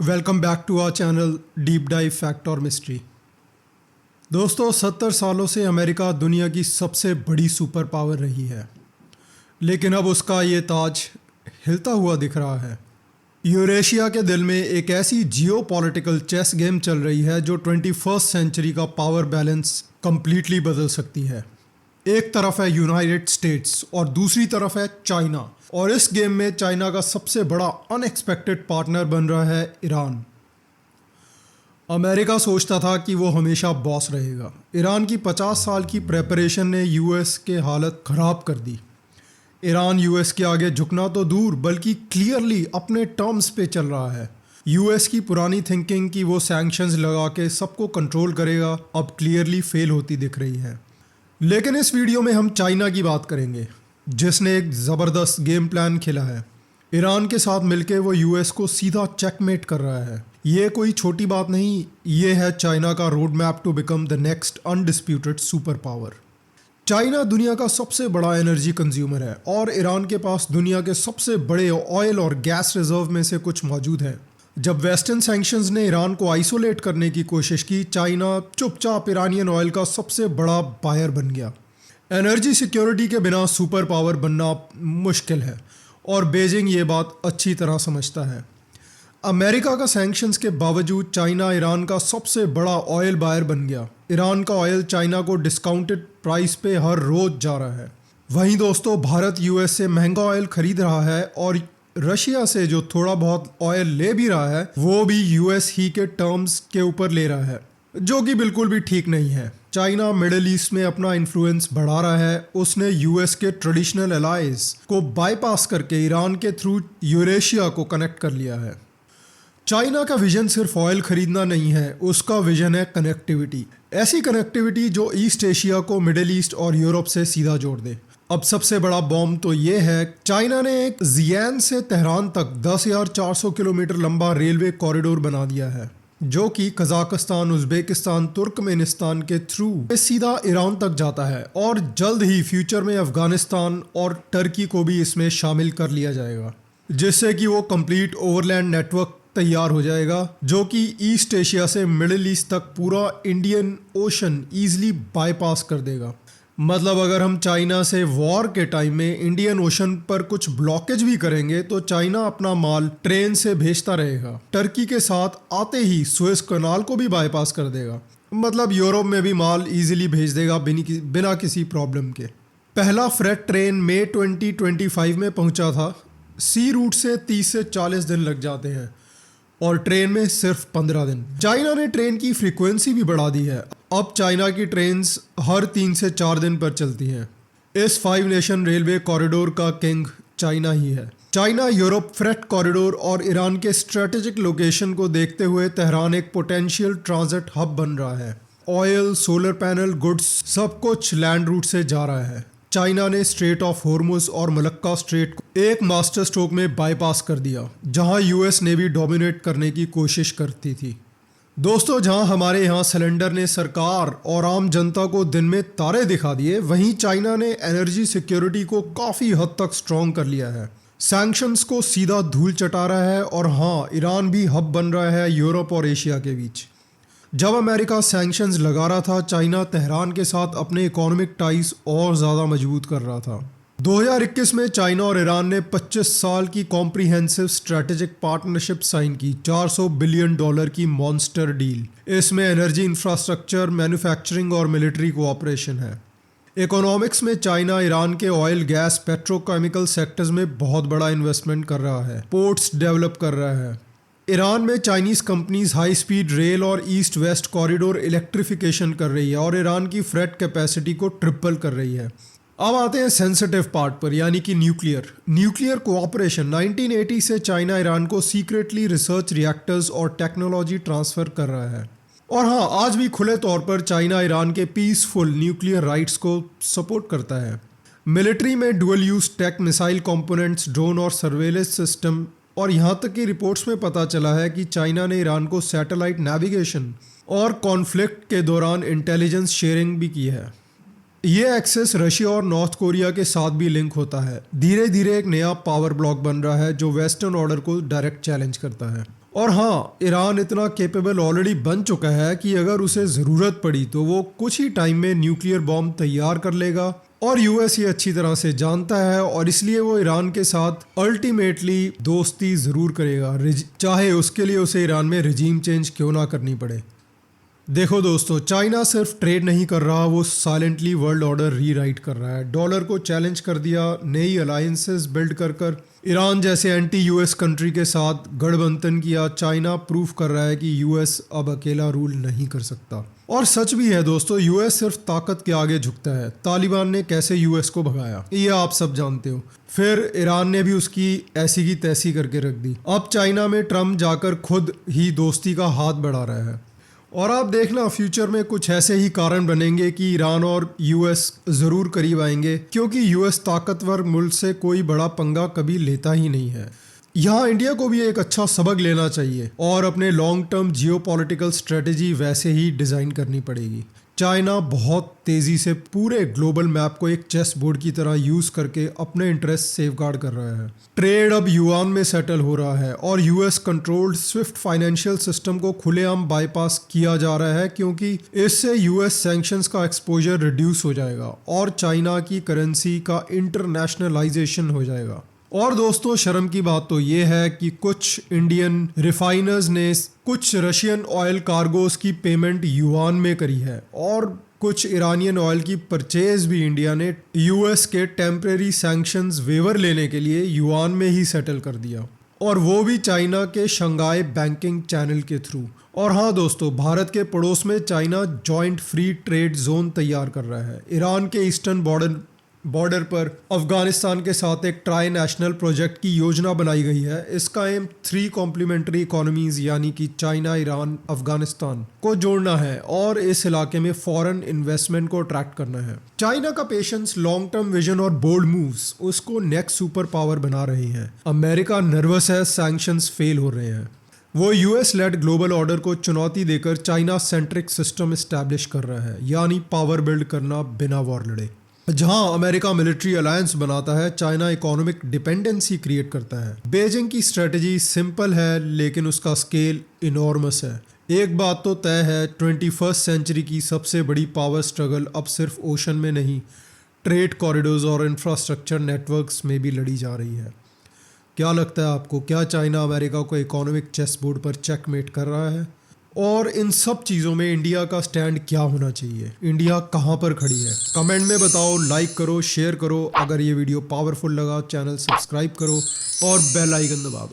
Welcome back to our channel deep dive fact और mystery. दोस्तों 70 सालों से अमेरिका दुनिया की सबसे बड़ी सुपर पावर रही है, लेकिन अब उसका ये ताज हिलता हुआ दिख रहा है। यूरेशिया के दिल में एक ऐसी जियोपॉलिटिकल चेस गेम चल रही है जो 21st सेंचुरी का पावर बैलेंस कंप्लीटली बदल सकती है। एक तरफ है यूनाइटेड स्टेट्स और दूसरी तरफ है चाइना, और इस गेम में चाइना का सबसे बड़ा अनएक्सपेक्टेड पार्टनर बन रहा है ईरान। अमेरिका सोचता था कि वो हमेशा बॉस रहेगा। ईरान की 50 साल की प्रेपरेशन ने यूएस के हालत ख़राब कर दी। ईरान यूएस के आगे झुकना तो दूर बल्कि क्लियरली अपने टर्म्स पे चल रहा है। यूएस की पुरानी थिंकिंग कि वो सैंक्शंस लगा के सबको कंट्रोल करेगा अब क्लियरली फेल होती दिख रही है। लेकिन इस वीडियो में हम चाइना की बात करेंगे, जिसने एक ज़बरदस्त गेम प्लान खेला है। ईरान के साथ मिलके वो यूएस को सीधा चेकमेट कर रहा है। ये कोई छोटी बात नहीं, ये है चाइना का road map to become the next undisputed super power. China दुनिया का सबसे बड़ा एनर्जी कंज्यूमर है और ईरान के पास दुनिया के सबसे बड़े ऑयल और गैस रिजर्व में से कुछ मौजूद है। जब वेस्टर्न सैंक्शंस ने ईरान को आइसोलेट करने की कोशिश की, चाइना चुपचाप ईरानियन ऑयल का सबसे बड़ा बायर बन गया। एनर्जी सिक्योरिटी के बिना सुपर पावर बनना मुश्किल है और बीजिंग ये बात अच्छी तरह समझता है। अमेरिका का सैंक्शंस के बावजूद चाइना ईरान का सबसे बड़ा ऑयल बायर बन गया। ईरान का ऑयल चाइना को डिस्काउंटेड प्राइस पे हर रोज जा रहा है। वहीं दोस्तों भारत यूएस से महंगा ऑयल खरीद रहा है और रशिया से जो थोड़ा बहुत ऑयल ले भी रहा है वो भी यूएस ही के टर्म्स के ऊपर ले रहा है, जो कि बिल्कुल भी ठीक नहीं है। चाइना मिडिल ईस्ट में अपना इन्फ्लुएंस बढ़ा रहा है। उसने यूएस के ट्रेडिशनल एलाइज को बाईपास करके ईरान के थ्रू यूरेशिया को कनेक्ट कर लिया है। चाइना का विजन सिर्फ ऑयल खरीदना नहीं है, उसका विजन है कनेक्टिविटी। ऐसी कनेक्टिविटी जो ईस्ट एशिया को मिडिल ईस्ट और यूरोप से सीधा जोड़ दे। अब सबसे बड़ा बॉम्ब तो ये है, चाइना ने एक जियान से तेहरान तक 10,400 किलोमीटर लंबा रेलवे कॉरिडोर बना दिया है, जो कि कजाकिस्तान, उज्बेकिस्तान, तुर्कमेनिस्तान के थ्रू सीधा ईरान तक जाता है और जल्द ही फ्यूचर में अफगानिस्तान और टर्की को भी इसमें शामिल कर लिया जाएगा, जिससे कि वो कंप्लीट ओवरलैंड नेटवर्क तैयार हो जाएगा, जो कि ईस्ट एशिया से मिडिल ईस्ट तक पूरा इंडियन ओशन ईजिली बाईपास कर देगा। मतलब अगर हम चाइना से वॉर के टाइम में इंडियन ओशन पर कुछ ब्लॉकेज भी करेंगे तो चाइना अपना माल ट्रेन से भेजता रहेगा। टर्की के साथ आते ही सुएज कनाल को भी बाईपास कर देगा। मतलब यूरोप में भी माल इजीली भेज देगा बिना किसी प्रॉब्लम के। पहला फ्रेट ट्रेन मई 2025 में पहुंचा था। सी रूट से 30 से 40 दिन लग जाते हैं और ट्रेन में सिर्फ 15 दिन। चाइना ने ट्रेन की फ्रीक्वेंसी भी बढ़ा दी है। अब चाइना की ट्रेन्स हर 3 से 4 दिन पर चलती हैं। इस 5 नेशन रेलवे कॉरिडोर का किंग चाइना ही है। चाइना यूरोप फ्रेट कॉरिडोर और ईरान के स्ट्रेटेजिक लोकेशन को देखते हुए तेहरान एक पोटेंशियल ट्रांजिट हब बन रहा है। ऑयल, सोलर पैनल, गुड्स सब कुछ लैंड रूट से जा रहा है। चाइना ने स्ट्रेट ऑफ हॉर्मुज और मलक्का स्ट्रेट को एक मास्टर स्ट्रोक में बाईपास कर दिया, जहां यूएस नेवी डोमिनेट करने की कोशिश करती थी। दोस्तों जहां हमारे यहाँ सिलेंडर ने सरकार और आम जनता को दिन में तारे दिखा दिए, वहीं चाइना ने एनर्जी सिक्योरिटी को काफ़ी हद तक स्ट्रॉन्ग कर लिया है। सैंक्शंस को सीधा धूल चटा रहा है और हाँ, ईरान भी हब बन रहा है यूरोप और एशिया के बीच। जब अमेरिका सैंक्शंस लगा रहा था, चाइना तेहरान के साथ अपने इकोनॉमिक टाइज और ज़्यादा मजबूत कर रहा था। 2021 में चाइना और ईरान ने 25 साल की कॉम्प्रिहेंसिव स्ट्रेटेजिक पार्टनरशिप साइन की, $400 बिलियन की मॉन्स्टर डील। इसमें एनर्जी इंफ्रास्ट्रक्चर, मैन्युफैक्चरिंग और मिलिट्री कोऑपरेशन है। इकोनॉमिक्स में चाइना ईरान के ऑयल, गैस, पेट्रोकेमिकल सेक्टर्स में बहुत बड़ा इन्वेस्टमेंट कर रहा है, पोर्ट्स डेवलप कर रहा है। ईरान में Chinese companies high speed rail और ईस्ट वेस्ट कॉरिडोर इलेक्ट्रिफिकेशन कर रही है और ईरान की फ्रेट कैपेसिटी को ट्रिपल कर रही है। अब आते हैं सेंसिटिव पार्ट पर, यानी कि न्यूक्लियर कोऑपरेशन। 1980 से चाइना ईरान को सीक्रेटली रिसर्च रिएक्टर्स और टेक्नोलॉजी ट्रांसफ़र कर रहा है। और हाँ, आज भी खुले तौर पर चाइना ईरान के पीसफुल न्यूक्लियर राइट्स को सपोर्ट करता है। मिलिट्री में dual use tech, missile components, drone और सर्वेलेंस सिस्टम, और यहाँ तक कि रिपोर्ट्स में पता चला है कि चाइना ने ईरान को सैटेलाइट नेविगेशन और कॉन्फ्लिक्ट के दौरान इंटेलिजेंस शेयरिंग भी की है। ये एक्सेस रशिया और नॉर्थ कोरिया के साथ भी लिंक होता है। धीरे धीरे एक नया पावर ब्लॉक बन रहा है जो वेस्टर्न ऑर्डर को डायरेक्ट चैलेंज करता है। और हाँ, ईरान इतना केपेबल ऑलरेडी बन चुका है कि अगर उसे ज़रूरत पड़ी तो वो कुछ ही टाइम में न्यूक्लियर बॉम्ब तैयार कर लेगा, और यूएस ये अच्छी तरह से जानता है और इसलिए वो ईरान के साथ अल्टीमेटली दोस्ती ज़रूर करेगा, चाहे उसके लिए उसे ईरान में रिजीम चेंज क्यों ना करनी पड़े। देखो दोस्तों, चाइना सिर्फ ट्रेड नहीं कर रहा, वो साइलेंटली वर्ल्ड ऑर्डर रीराइट कर रहा है। डॉलर को चैलेंज कर दिया, नई अलायंसेस बिल्ड कर कर ईरान जैसे एंटी यूएस कंट्री के साथ गठबंधन किया। चाइना प्रूफ कर रहा है कि यूएस अब अकेला रूल नहीं कर सकता। और सच भी है दोस्तों, यूएस सिर्फ ताकत के आगे झुकता है। तालिबान ने कैसे यूएस को भगाया ये आप सब जानते हो। फिर ईरान ने भी उसकी ऐसी की तैसी करके रख दी। अब चाइना में ट्रम्प जाकर खुद ही दोस्ती का हाथ बढ़ा रहा है। और आप देखना, फ्यूचर में कुछ ऐसे ही कारण बनेंगे कि ईरान और यूएस ज़रूर करीब आएंगे, क्योंकि यूएस ताकतवर मुल्क से कोई बड़ा पंगा कभी लेता ही नहीं है। यहाँ इंडिया को भी एक अच्छा सबक लेना चाहिए और अपने लॉन्ग टर्म जियोपॉलिटिकल स्ट्रेटजी वैसे ही डिज़ाइन करनी पड़ेगी। चाइना बहुत तेज़ी से पूरे ग्लोबल मैप को एक चेस बोर्ड की तरह यूज़ करके अपने इंटरेस्ट सेफगार्ड कर रहा है। ट्रेड अब युआन में सेटल हो रहा है और US controlled Swift financial system को खुलेआम बाईपास किया जा रहा है, क्योंकि इससे यूएस सैंक्शंस का एक्सपोजर रिड्यूस हो जाएगा और चाइना की करेंसी का इंटरनेशनलाइजेशन हो जाएगा। और दोस्तों, शर्म की बात तो ये है कि कुछ इंडियन रिफाइनर्स ने कुछ रशियन ऑयल कार्गोस की पेमेंट युआन में करी है और कुछ ईरानियन ऑयल की परचेज भी इंडिया ने यूएस के टेम्परेरी सैंक्शंस वेवर लेने के लिए युआन में ही सेटल कर दिया, और वो भी चाइना के शंघाई बैंकिंग चैनल के थ्रू। और हाँ दोस्तों, भारत के पड़ोस में China joint free trade zone तैयार कर रहा है। ईरान के ईस्टर्न बॉर्डर पर अफगानिस्तान के साथ एक ट्राई नेशनल प्रोजेक्ट की योजना बनाई गई है। इसका एम 3 कॉम्प्लीमेंट्री इकोनॉमीज यानी कि चाइना, ईरान, अफगानिस्तान को जोड़ना है और इस इलाके में फॉरेन इन्वेस्टमेंट को अट्रैक्ट करना है। चाइना का पेशेंस, लॉन्ग टर्म विजन और बोल्ड मूव्स उसको नेक्स्ट सुपर पावर बना रहे हैं। अमेरिका नर्वस है, सैंक्शंस फेल हो रहे हैं। वो यूएस लेड ग्लोबल ऑर्डर को चुनौती देकर चाइना सेंट्रिक सिस्टम इस्टेब्लिश कर रहा है, यानी पावर बिल्ड करना बिना वॉर लड़े। जहां अमेरिका मिलिट्री अलायंस बनाता है, चाइना इकोनॉमिक डिपेंडेंसी क्रिएट करता है। बीजिंग की स्ट्रेटजी सिंपल है लेकिन उसका स्केल इनॉर्मस है। एक बात तो तय है, 21st सेंचुरी की सबसे बड़ी पावर स्ट्रगल अब सिर्फ ओशन में नहीं, ट्रेड कॉरिडोर्स और इंफ्रास्ट्रक्चर नेटवर्क्स में भी लड़ी जा रही है। क्या लगता है आपको, क्या चाइना अमेरिका को इकोनॉमिक चेस बोर्ड पर चेकमेट कर रहा है? और इन सब चीज़ों में इंडिया का स्टैंड क्या होना चाहिए? इंडिया कहाँ पर खड़ी है? कमेंट में बताओ, लाइक करो, शेयर करो। अगर ये वीडियो पावरफुल लगा, चैनल सब्सक्राइब करो और बेल आइकन दबा दो।